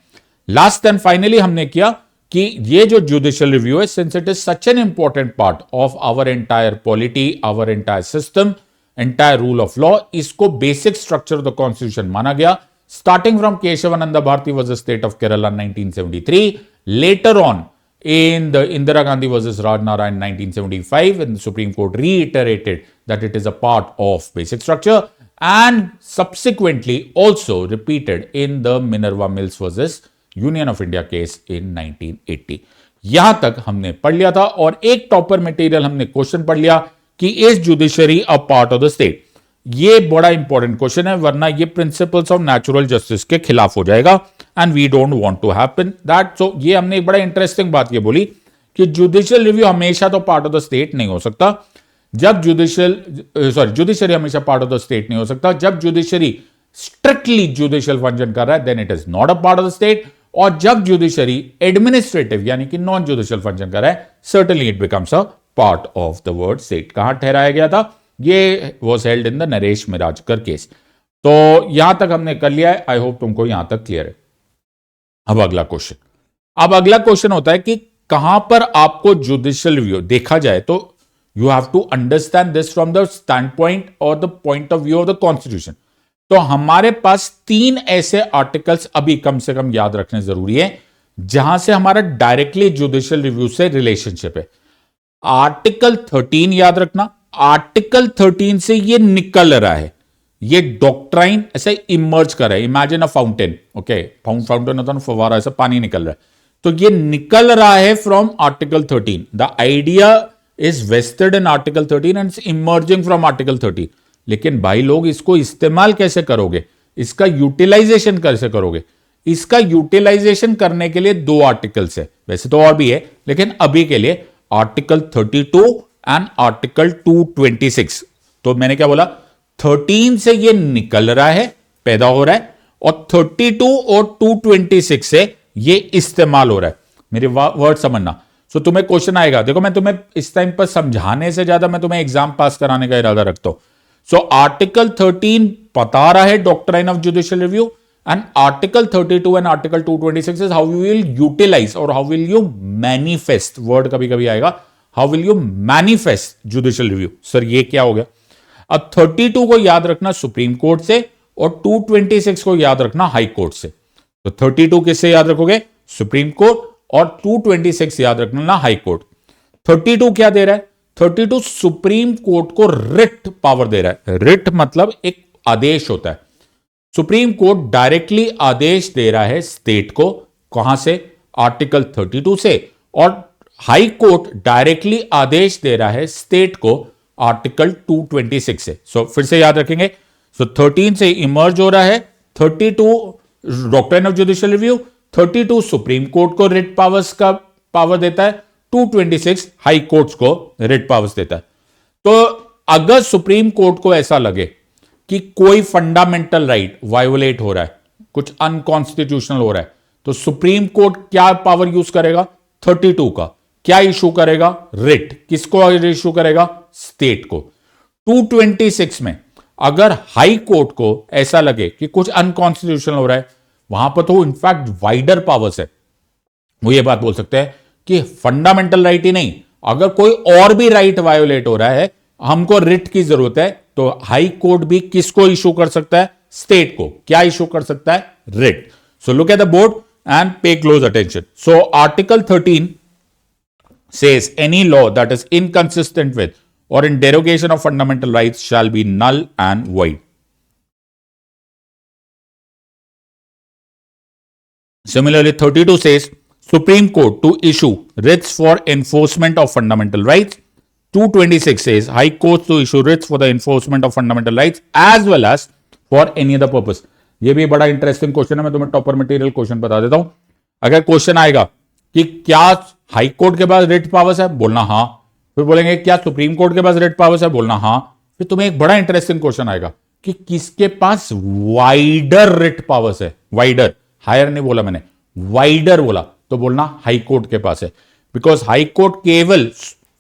Last and finally हमने किया कि ये जो जुडिशियल रिव्यू है, since it is such an important part of our entire polity, our entire system, entire rule of law, इसको basic structure of the constitution माना गया। Starting from Kesavananda Bharati versus state of Kerala 1973, later on in the Indira Gandhi versus Raj Narayan 1975, when the Supreme Court reiterated that it is a part of basic structure, and subsequently also repeated in the Minerva Mills versus Union of India case in 1980। यहां तक हमने पढ़ लिया था और एक topper material हमने question पढ़ लिया कि is judiciary a part of the state. ये बड़ा इंपॉर्टेंट क्वेश्चन है, वरना ये प्रिंसिपल्स ऑफ नेचुरल जस्टिस के खिलाफ हो जाएगा and we don't want to happen that. So ये हमने एक बड़ा इंटरेस्टिंग बात ये बोली कि जुडिशियल रिव्यू हमेशा तो पार्ट ऑफ द स्टेट नहीं हो सकता। जब जुडिशरी हमेशा पार्ट ऑफ द स्टेट नहीं हो सकता। जब जुडिशरी स्ट्रिक्टली जुडिशियल फंक्शन कर रहा है then it is not a part of the state, और जब जुडिशरी एडमिनिस्ट्रेटिव यानी कि नॉन जुडिशियल फंक्शन कर रहा है certainly it becomes a part of the word state. कहां ठहराया गया था? ये was held in the Naresh Mirajkar case. तो यहां तक हमने कर लिया है। आई होप तुमको यहां तक क्लियर है। अब अगला क्वेश्चन होता है कि कहां पर आपको जुडिशियल रिव्यू देखा जाए तो you have to understand this from the standpoint और the point of view of the constitution. तो हमारे पास 3 ऐसे आर्टिकल्स अभी कम से कम याद रखने जरूरी है जहां से हमारा डायरेक्टली जुडिशियल रिव्यू से रिलेशनशिप है। आर्टिकल 13 याद रखना। आर्टिकल 13 से ये निकल रहा है, ये डॉक्ट्राइन ऐसे इमर्ज कर रहा है। Imagine a fountain, okay, fountain होता है ना, फवारा, ऐसा पानी निकल रहा है। तो ये निकल रहा है from article 13। The idea is vested in article 13 and emerging from article 13। लेकिन भाई लोग इसको इस्तेमाल कैसे करोगे, इसका यूटिलाइजेशन कैसे करोगे? इसका यूटिलाइजेशन करने के लिए 2 आर्टिकल्स है, वैसे तो और भी है लेकिन अभी के लिए आर्टिकल 32 एंड आर्टिकल 226। तो मैंने क्या बोला, 13 से ये निकल रहा है, पैदा हो रहा है, और 32 और 226 से ये इस्तेमाल हो रहा है। मेरे वर्ड समझना। सो तुम्हें क्वेश्चन आएगा, देखो मैं तुम्हें इस टाइम पर समझाने से ज्यादा मैं तुम्हें एग्जाम पास कराने का इरादा रखता हूं। सो आर्टिकल 13 बता रहा है doctrine of judicial review, and article 32 and article 226 is how you will utilise और how will you manifest, word कभी कभी आएगा, how will you manifest judicial review. Sir ये क्या हो गया? अब 32 को याद रखना सुप्रीम कोर्ट से, और 226 को याद रखना हाई कोर्ट से। तो 32 किससे याद रखोगे? सुप्रीम कोर्ट, और 226 याद रखना हाई कोर्ट। 32 क्या दे रहा है? 32 सुप्रीम कोर्ट को रिट पावर दे रहा है। रिट मतलब एक आदेश होता है। सुप्रीम कोर्ट डायरेक्टली आदेश दे रहा है स्टेट को, कहां से? आर्टिकल 32 से। और हाई कोर्ट डायरेक्टली आदेश दे रहा है स्टेट को आर्टिकल 226 से। सो फिर से याद रखेंगे। सो 13 से इमर्ज हो रहा है 32 doctrine of judicial review, 32 supreme court को रिट पावर्स का पावर देता है, 226 हाई कोर्ट्स को रिट पावर्स देता है। तो अगर सुप्रीम कोर्ट को ऐसा लगे कि कोई फंडामेंटल राइट वायोलेट हो रहा है, कुछ अनकॉन्स्टिट्यूशनल हो रहा है, तो सुप्रीम कोर्ट क्या पावर यूज करेगा? 32 का। क्या इशू करेगा? रिट। किसको इशू करेगा? स्टेट को। 226 में अगर हाई कोर्ट को ऐसा लगे कि कुछ अनकॉन्स्टिट्यूशनल हो रहा है, वहां पर तो इनफैक्ट वाइडर पावर्स है। वो ये बात बोल सकते हैं कि फंडामेंटल राइट ही नहीं, अगर कोई और भी राइट वायोलेट हो रहा है, हमको रिट की जरूरत है, तो हाई कोर्ट भी किसको इशू कर सकता है? स्टेट को। क्या इशू कर सकता है? Writ. So look at the board and pay close attention. So article 13 says any law that is inconsistent with or in derogation of fundamental rights shall be null and void. Similarly, 32 says Supreme Court to issue writs for enforcement of fundamental rights. 226 says High Court to issue writs for the enforcement of fundamental rights as well as for any other purpose. ये भी बड़ा interesting question है, मैं तुम्हें topper material question बता देता हूं। अगर क्वेश्चन आएगा कि क्या हाई कोर्ट के पास रिट पावर्स है, बोलना हां। फिर बोलेंगे क्या सुप्रीम कोर्ट के पास रिट पावर्स है, बोलना हां। फिर तुम्हें एक बड़ा इंटरेस्टिंग क्वेश्चन आएगा कि किसके पास वाइडर रिट पावर्स है। वाइडर, हायर नहीं बोला मैंने, वाइडर बोला, तो बोलना हाई कोर्ट के पास है। बिकॉज हाई कोर्ट केवल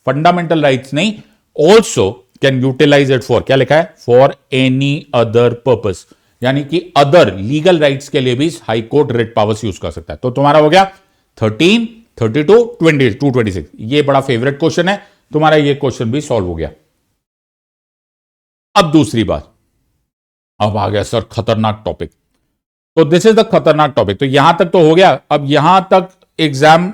फंडामेंटल राइट्स नहीं, also can utilise it for, क्या लिखा है? फॉर एनी अदर पर्पस, यानी कि अदर लीगल राइट्स के लिए भी high court writ powers use कर सकता है। तो तुम्हारा हो गया 13, 32, 20, 226। ये बड़ा फेवरेट क्वेश्चन है तुम्हारा, ये क्वेश्चन भी सॉल्व हो गया। अब दूसरी बात, अब आ गया सर खतरनाक टॉपिक। तो दिस इज द खतरनाक टॉपिक। तो यहां तक तो हो गया। अब यहां तक एग्जाम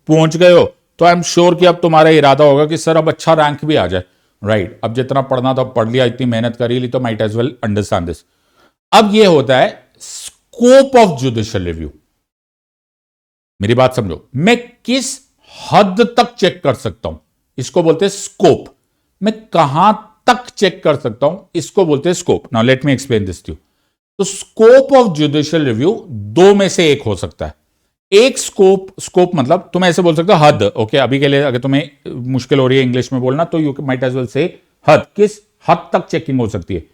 पहुंच गए हो तो आई एम श्योर कि अब तुम्हारा इरादा होगा कि सर अब अच्छा रैंक भी आ जाए, राइट? अब जितना पढ़ना था पढ़ लिया, इतनी मेहनत करी ली, तो might as well understand this. अब ये होता है स्कोप ऑफ जुडिशियल रिव्यू। मेरी बात समझो, मैं किस हद तक चेक कर सकता हूं, इसको बोलते हैं स्कोप। मैं कहां तक चेक कर सकता हूं, इसको बोलते हैं scope. Now let me explain this to you. तो स्कोप ऑफ जुडिशियल रिव्यू दो में से एक हो सकता है। एक स्कोप मतलब तुम ऐसे बोल सकते हो हद। ओके, अभी के लिए अगर तुम्हें मुश्किल हो रही है इंग्लिश में बोलना, तो यू माइट एज वेल से हद। किस हद तक चेकिंग हो सकती है?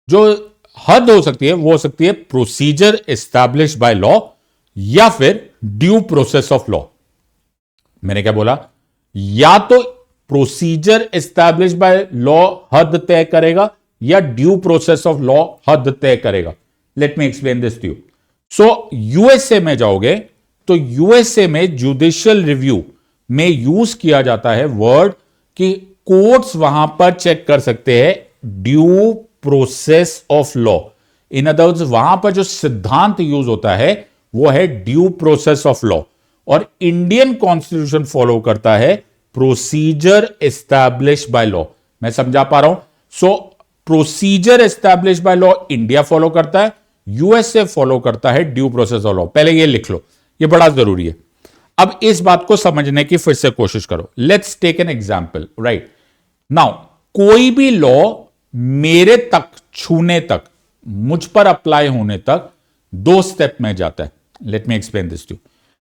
जो हद हो सकती है वो हो सकती है प्रोसीजर एस्टैब्लिश बाय लॉ या फिर ड्यू प्रोसेस ऑफ लॉ। मैंने क्या बोला? या तो प्रोसीजर एस्टैब्लिश बाय लॉ हद तय करेगा या ड्यू प्रोसेस ऑफ लॉ हद तय करेगा। Let me explain this to you. So USA में जाओगे तो यूएसए में जुडिशियल रिव्यू में यूज किया जाता है वर्ड कि कोर्ट्स वहां पर चेक कर सकते हैं due process of law. In other words, वहां पर जो सिद्धांत यूज होता है वो है ड्यू प्रोसेस ऑफ लॉ, और इंडियन कॉन्स्टिट्यूशन फॉलो करता है प्रोसीजर एस्टैब्लिश बाय लॉ। मैं समझा पा रहा हूं? So procedure establish by law India follow करता है, यूएसए फॉलो करता है ड्यू प्रोसेस ऑफ लॉ। पहले ये लिख लो, ये बड़ा जरूरी है। अब इस बात को समझने की फिर से कोशिश करो। Let's take an example, right now. कोई भी लॉ मेरे तक छूने तक, मुझ पर अप्लाई होने तक दो स्टेप में जाता है। Let me explain this to.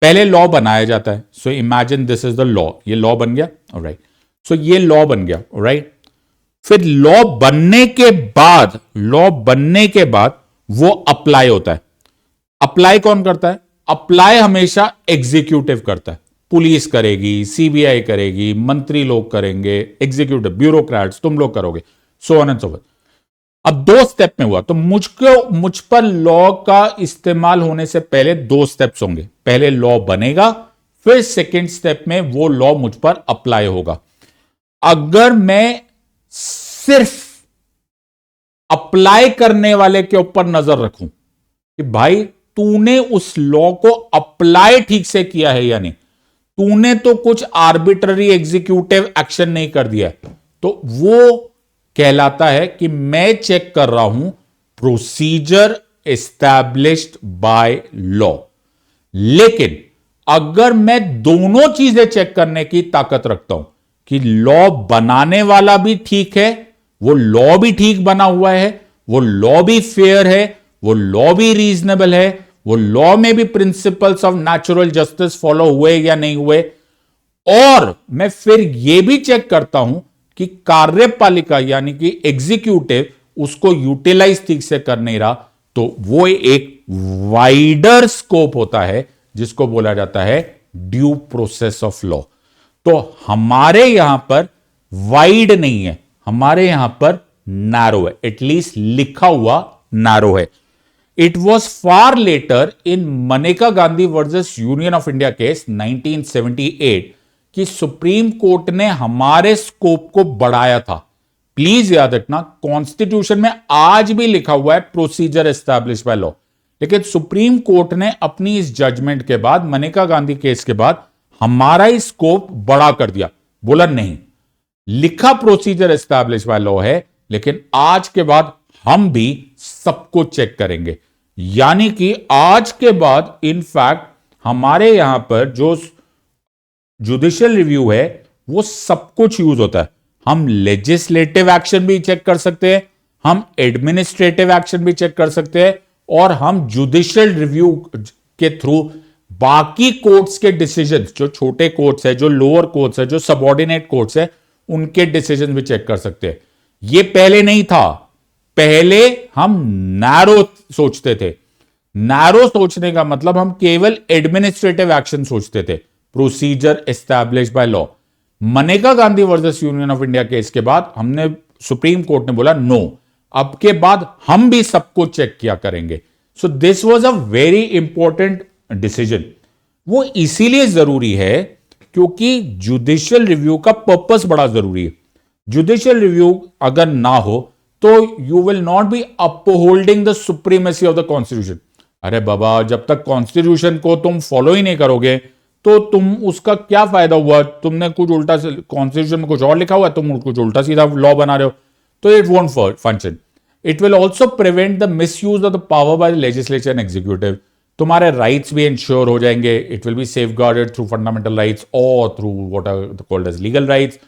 पहले लॉ बनाया जाता है। So imagine this is the law. ये लॉ बन गया, राइट? सो ये लॉ बन गया, राइट? फिर लॉ बनने के बाद वो अप्लाई होता है। अप्लाई कौन करता है? अप्लाई हमेशा एग्जीक्यूटिव करता है। पुलिस करेगी, सीबीआई करेगी, मंत्री लोग करेंगे, एग्जीक्यूटिव ब्यूरोक्रेट्स तुम लोग करोगे, so on and so forth. अब दो स्टेप में हुआ, तो मुझ पर लॉ का इस्तेमाल होने से पहले दो स्टेप्स होंगे। पहले लॉ बनेगा, फिर सेकेंड स्टेप में वो लॉ मुझ पर अप्लाई होगा। अगर मैं सिर्फ अप्लाई करने वाले के ऊपर नजर रखूं कि भाई तूने उस लॉ को अप्लाई ठीक से किया है या नहीं, तूने तो कुछ आर्बिट्ररी एग्जीक्यूटिव एक्शन नहीं कर दिया है, तो वो कहलाता है कि मैं चेक कर रहा हूं प्रोसीजर एस्टैब्लिश्ड बाय लॉ। लेकिन अगर मैं दोनों चीजें चेक करने की ताकत रखता हूं कि लॉ बनाने वाला भी ठीक है, वो लॉ भी ठीक बना हुआ है, वो लॉ भी फेयर है, वो लॉ भी रीजनेबल है, वो लॉ में भी principles of natural justice follow हुए या नहीं हुए, और मैं फिर यह भी चेक करता हूं कि कार्यपालिका यानी कि एग्जीक्यूटिव उसको यूटिलाइज ठीक से कर नहीं रहा, तो वो एक वाइडर स्कोप होता है जिसको बोला जाता है ड्यू प्रोसेस ऑफ लॉ। तो हमारे यहां पर वाइड नहीं है, हमारे यहां पर नैरो है, एटलीस्ट लिखा हुआ नैरो है। It was far later in Maneka Gandhi versus union of India case 1978 कि सुप्रीम कोर्ट ने हमारे स्कोप को बढ़ाया था। प्लीज याद रखना, कॉन्स्टिट्यूशन में आज भी लिखा हुआ है प्रोसीजर एस्टैब्लिश बाय लॉ, लेकिन सुप्रीम कोर्ट ने अपनी इस जजमेंट के बाद, मनेका गांधी केस के बाद, हमारा ही स्कोप बड़ा कर दिया। बोला नहीं, लिखा प्रोसीजर एस्टैब्लिश बाय लॉ है, लेकिन आज के बाद हम भी सबको चेक करेंगे। यानी कि आज के बाद इनफैक्ट हमारे यहां पर जो जुडिशियल रिव्यू है वो सब कुछ यूज होता है। हम लेजिस्लेटिव एक्शन भी चेक कर सकते हैं, हम एडमिनिस्ट्रेटिव एक्शन भी चेक कर सकते हैं, और हम जुडिशियल रिव्यू के थ्रू बाकी कोर्ट्स के डिसीजंस, जो छोटे कोर्ट्स है, जो लोअर कोर्ट्स है, जो सबऑर्डिनेट कोर्ट्स है, उनके डिसीजन भी चेक कर सकते हैं। ये पहले नहीं था, पहले हम नैरो सोचते थे। नैरो सोचने का मतलब हम केवल एडमिनिस्ट्रेटिव एक्शन सोचते थे, procedure establish by law. Maneka Gandhi versus union of India case के बाद हमने, सुप्रीम कोर्ट ने बोला नो, अब के बाद हम भी सबको चेक किया करेंगे। So this was a very important decision. वो इसीलिए जरूरी है क्योंकि जुडिशियल रिव्यू का पर्पस बड़ा जरूरी है। जुडिशियल रिव्यू अगर ना हो तो you will not be upholding the supremacy of the constitution. अरे बाबा, जब तक कॉन्स्टिट्यूशन को तुम फॉलो ही नहीं करोगे तो तुम उसका क्या फायदा हुआ? तुमने कुछ उल्टा, कॉन्स्टिट्यूशन में कुछ और लिखा हुआ है, तुम कुछ उल्टा सीधा लॉ बना रहे हो, तो it won't function. It will also prevent the misuse of the power by legislature and executive. तुम्हारे राइट्स भी इंश्योर हो जाएंगे। It will be safeguarded through fundamental rights और through what are called as legal rights.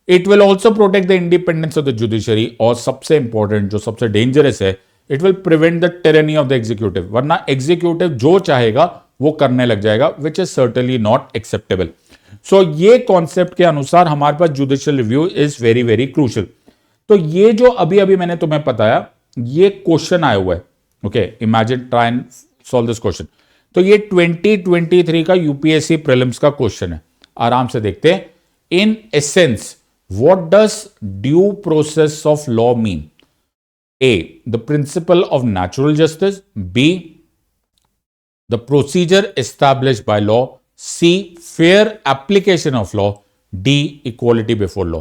It will also protect the independence of the judiciary, और सबसे important, जो सबसे dangerous है, it will prevent the tyranny of the executive. वरना executive जो चाहेगा वो करने लग जाएगा, which is certainly not acceptable. So ये कॉन्सेप्ट के अनुसार हमारे पास judicial review is very very crucial. तो ये जो अभी अभी मैंने तुम्हें बताया, ये क्वेश्चन आया हुआ है। Okay, imagine, try and solve this question. तो ये 2023 का यूपीएससी प्रीलिम्स का क्वेश्चन है। आराम से देखते हैं। In essence, what does due process of law mean? A, the principle of natural justice. B, the procedure established by law. C, fair application of law. D, equality before law.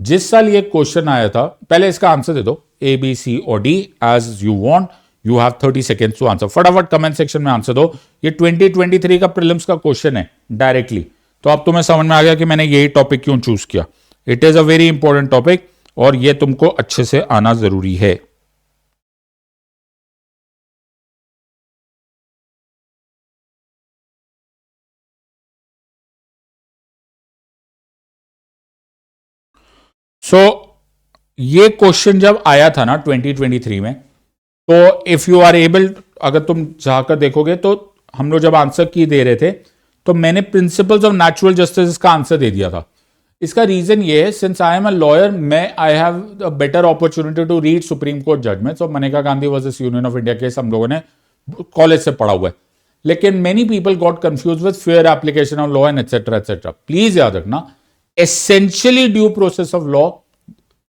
जिस साल ये question आया था, पहले इसका answer दे दो, A, B, C और D as you want. You have 30 seconds to answer. फटाफट कमेंट सेक्शन में आंसर दो। ये 2023 का प्रीलिम्स का क्वेश्चन है डायरेक्टली। तो अब तुम्हें समझ में आ गया कि मैंने यही टॉपिक क्यों चूज किया। It is a very important topic और ये तुमको अच्छे से आना जरूरी है। ये क्वेश्चन जब आया था ना 2023 में, तो इफ यू आर एबल, अगर तुम जाकर देखोगे तो हम लोग जब आंसर की दे रहे थे तो मैंने प्रिंसिपल्स ऑफ नेचुरल जस्टिस का आंसर दे दिया था। इसका रीजन ये है, since I am a lawyer, मैं I have a better opportunity to read supreme court judgments. और Maneka Gandhi versus union of India case हम लोगों ने कॉलेज से पढ़ा हुआ है, लेकिन many people got confuse with fair application of law and etcetera etcetera. Please याद रखना, essentially due process of law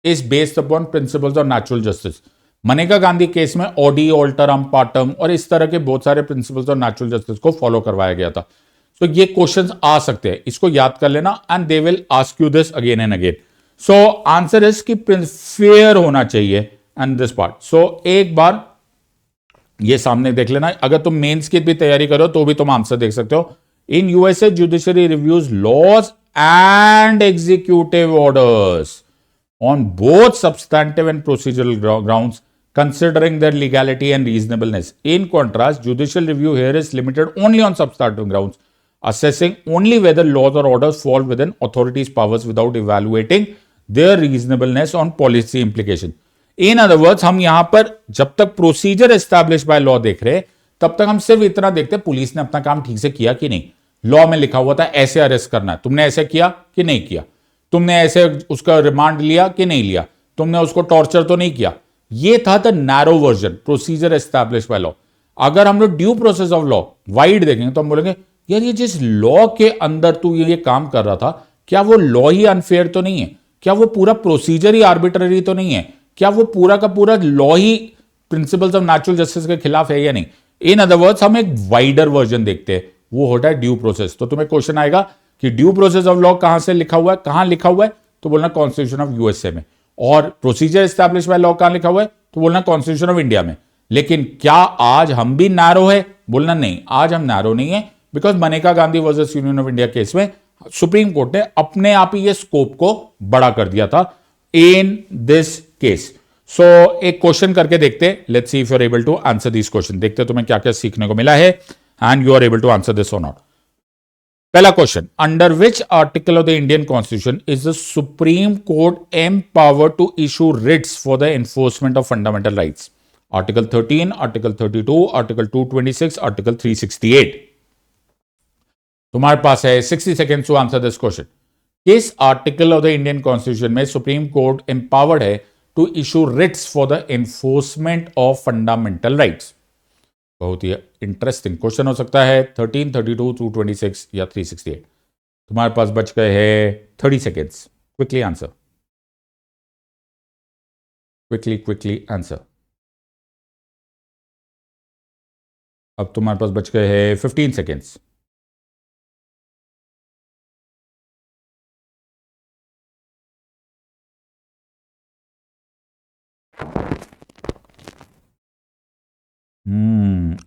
is based upon principles of natural justice. Maneka Gandhi case में ऑडी, ऑल्टरम, पार्टम और इस तरह के बहुत सारे प्रिंसिपल्स ऑफ नेचुरल जस्टिस को फॉलो करवाया गया था। तो ये क्वेश्चंस आ सकते हैं, इसको याद कर लेना, and they will ask you this again and again. So answer is कि फेयर होना चाहिए एंड दिस पार्ट। सो एक बार ये सामने देख लेना, अगर तुम मेंस की भी तैयारी करो तो भी तुम आंसर देख सकते हो। In USA judiciary reviews laws and executive orders on both substantive and procedural grounds, considering their legality and reasonableness. In contrast, judicial review here is limited only on substantive grounds, assessing only whether laws or orders fall within authorities' powers without evaluating their reasonableness on policy implication. In other words, हम यहां पर जब तक procedure establish by law देख रहे तब तक हम सिर्फ इतना देखते हैं पुलिस ने अपना काम ठीक से किया कि नहीं। लॉ में लिखा हुआ था ऐसे अरेस्ट करना है, तुमने ऐसे किया कि नहीं किया, तुमने ऐसे उसका रिमांड लिया कि नहीं लिया, तुमने उसको टॉर्चर तो नहीं किया। ये था the narrow version, procedure establish by law. अगर हम लोग due process of law wide देखेंगे तो हम बोलेंगे यार ये जिस लॉ के अंदर तू ये काम कर रहा था, क्या वो लॉ ही अनफेयर तो नहीं है, क्या वो पूरा प्रोसीजर ही आर्बिट्ररी तो नहीं है, क्या वो पूरा का पूरा law he principles of natural justice के खिलाफ है या नहीं। इन अदर वर्ड्स हम एक वाइडर वर्जन देखते हैं, वो होता है ड्यू प्रोसेस। तो तुम्हें क्वेश्चन आएगा कि ड्यू प्रोसेस ऑफ लॉ कहां से लिखा हुआ है, कहां लिखा हुआ है, तो बोलना कॉन्स्टिट्यूशन ऑफ यूएसए में। और प्रोसीजर एस्टैब्लिश बाय लॉ कहां लिखा हुआ है, तो बोलना कॉन्स्टिट्यूशन ऑफ इंडिया में। लेकिन क्या आज हम भी नैरो है, बोलना नहीं, आज हम नैरो नहीं है, because Maneka Gandhi versus union of India case में सुप्रीम कोर्ट ने अपने आप ही ये स्कोप को बड़ा कर दिया था इन दिस केस। सो एक क्वेश्चन करके देखते, let's see if you are able to answer this question. देखते तुम्हें क्या क्या सीखने को मिला है and you are able to answer this और नॉट। पहला question, under which article of the Indian constitution is the supreme court empowered to issue writs for the enforcement of fundamental rights? Article 13, article 32, article 226, article 368। तुम्हारे पास है 60 seconds to answer this question. किस article of the Indian constitution में supreme court empowered है to issue writs for the enforcement of fundamental rights? बहुत ही interesting question हो सकता है। 13, 32, 226 या 368। तुम्हारे पास बच गए हैं 30 seconds. Quickly answer, quickly answer. अब तुम्हारे पास बच गए हैं 15 seconds.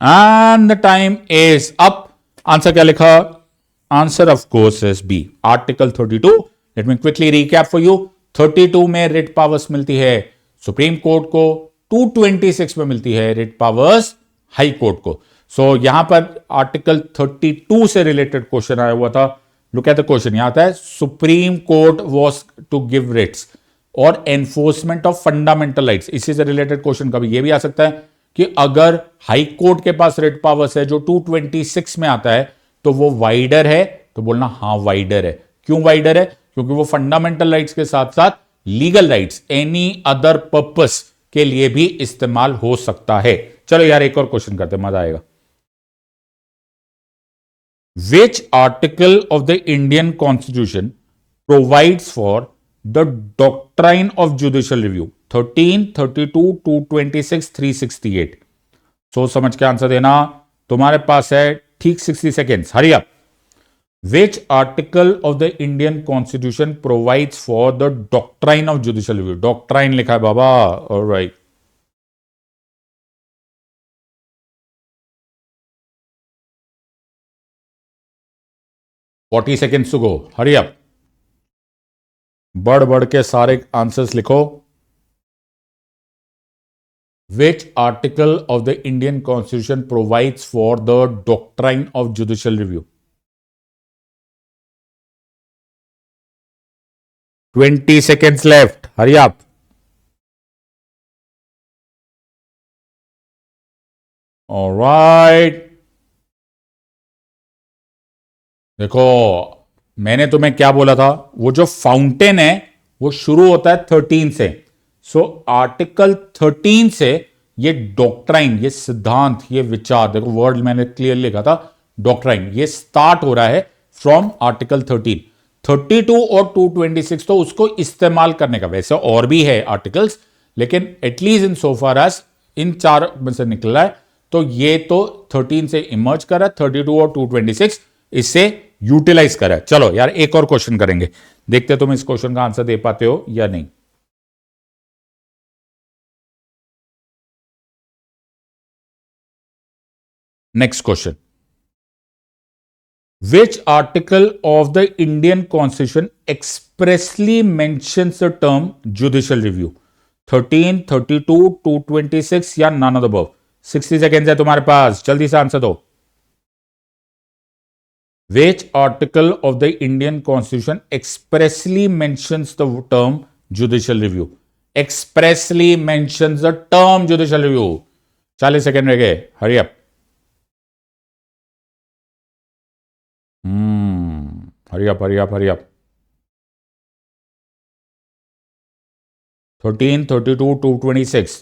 And the time is up. Answer क्या लिखा? Answer of course is B, article 32। Let me quickly recap for you. 32 में रिट पावर्स मिलती है सुप्रीम कोर्ट को, 226 में मिलती है रिट पावर्स हाई कोर्ट को। सो यहां पर आर्टिकल 32 से रिलेटेड क्वेश्चन आया हुआ था। लुक एट द क्वेश्चन, यहां आता है supreme court was to give writs और एनफोर्समेंट ऑफ फंडामेंटल राइट्स। इसी से रिलेटेड क्वेश्चन कभी यह भी आ सकता है कि अगर हाई कोर्ट के पास रिट पावर्स है जो 226 में आता है तो वो वाइडर है, तो बोलना हां वाइडर है। क्यों वाइडर है? क्योंकि वो फंडामेंटल राइट्स के साथ साथ legal rights, any other purpose के लिए भी इस्तेमाल हो सकता है। चलो यार एक और क्वेश्चन करते हैं, मजा आएगा। विच article of the Indian constitution provides for the doctrine of judicial review? 13, 32, 226, 368। सोच समझ के आंसर देना। तुम्हारे पास है ठीक 60 seconds. Hurry up. Which article of the Indian constitution provides for the doctrine of judicial review? Doctrine लिखा है बाबा। Alright, forty seconds to go. Hurry up, बढ़ बढ़ के सारे आंसर्स लिखो। Which article of the Indian Constitution provides for the doctrine of judicial review? 20 seconds left. Hurry up. All right. देखो मैंने तुम्हें क्या बोला था, वो जो फाउंटेन है वो शुरू होता है 13 से। सो आर्टिकल 13 से ये डॉक्ट्राइन, ये सिद्धांत, ये विचार, देखो वर्ड मैंने क्लियर लिखा था डॉक्ट्राइन, ये स्टार्ट हो रहा है फ्रॉम आर्टिकल 13। 32 और 226 तो उसको इस्तेमाल करने का, वैसे और भी है आर्टिकल्स, लेकिन at least in so far as in चार में से निकल रहा है, तो ये तो 13 से इमर्ज कर रहा है, 32 और 226 इससे यूटिलाइज कर रहा है। चलो यार एक और क्वेश्चन करेंगे, देखते तुम इस क्वेश्चन का आंसर दे पाते हो या नहीं। Next question, which article of the Indian Constitution expressly mentions the term judicial review? 13, 32, 226 या none of the above? 60 seconds है तुम्हारे पास, जल्दी से आंसर दो. Which article of the Indian Constitution expressly mentions the term judicial review? Expressly mentions the term judicial review. 40 second रह गए, hurry up. Hurry up, hurry up, hurry up. 13, 32, 226.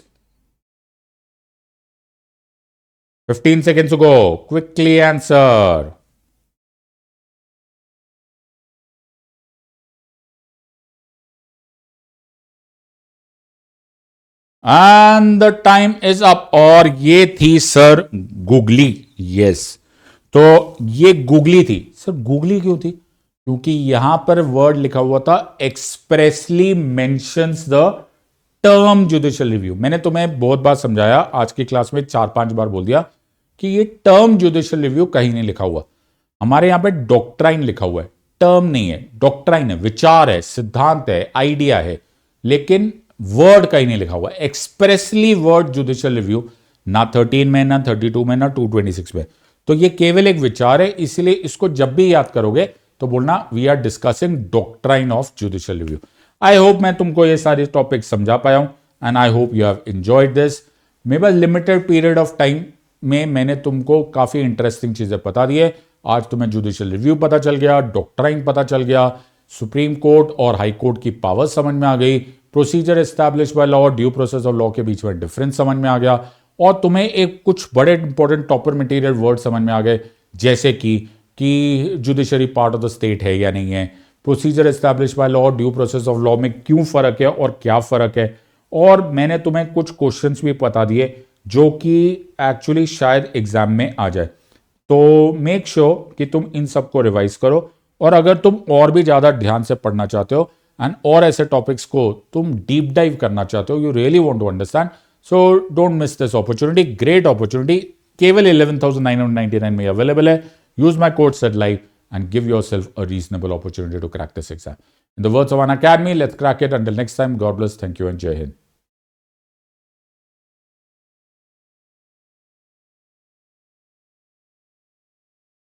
15 seconds to go. Quickly answer. And the time is up. और ये थी sir googly. Yes, तो ये googly थी. Sir googly क्यों थी? क्योंकि यहां पर वर्ड लिखा हुआ था expressly mentions the term judicial review. मैंने तुम्हें बहुत बार समझाया, आज की क्लास में 4-5 बार बोल दिया कि ये टर्म जुडिशियल रिव्यू कहीं नहीं लिखा हुआ. हमारे यहां पे डॉक्ट्राइन लिखा हुआ है, टर्म नहीं है. डॉक्ट्राइन है, विचार है, सिद्धांत है, आइडिया है, लेकिन वर्ड कहीं नहीं लिखा हुआ. एक्सप्रेसली वर्ड जुडिशियल रिव्यू ना 13 में, ना 32 में, ना 226 में. तो ये केवल एक विचार है, इसलिए इसको जब भी याद करोगे तो बोलना we are discussing doctrine of judicial review. I hope मैं तुमको ये सारे टॉपिक समझा पाया हूं and I hope you have enjoyed this. मेरे पास लिमिटेड पीरियड ऑफ टाइम में मैंने तुमको काफी इंटरेस्टिंग चीजें बता दी है. आज तुम्हें जुडिशियल रिव्यू पता चल गया, डॉक्ट्राइन पता चल गया, सुप्रीम कोर्ट और हाई कोर्ट की पावर समझ में आ गई, प्रोसीजर एस्टैब्लिश बाय लॉ और ड्यू प्रोसेस ऑफ लॉ के बीच में डिफरेंस समझ में आ गया, और तुम्हें एक कुछ बड़े इंपॉर्टेंट टॉपर मटेरियल वर्ड समझ में आ गए, जैसे कि judiciary part of the state है या नहीं है, procedure establish by law, due process of law में क्यों फर्क है और क्या फर्क है. और मैंने तुम्हें कुछ क्वेश्चंस भी बता दिए जो कि एक्चुअली शायद एग्जाम में आ जाए. तो मेक श्योर कि तुम इन सबको रिवाइज करो, और अगर तुम और भी ज्यादा ध्यान से पढ़ना चाहते हो एंड और ऐसे टॉपिक्स को तुम डीप डाइव करना चाहते हो, you really want to understand, so don't miss this opportunity. Great opportunity, केवल 11,999 में अवेलेबल है. Use my code SETLive and give yourself a reasonable opportunity to crack this exam. In the words of an academy, let's crack it. Until next time, God bless, thank you, and Jai Hind.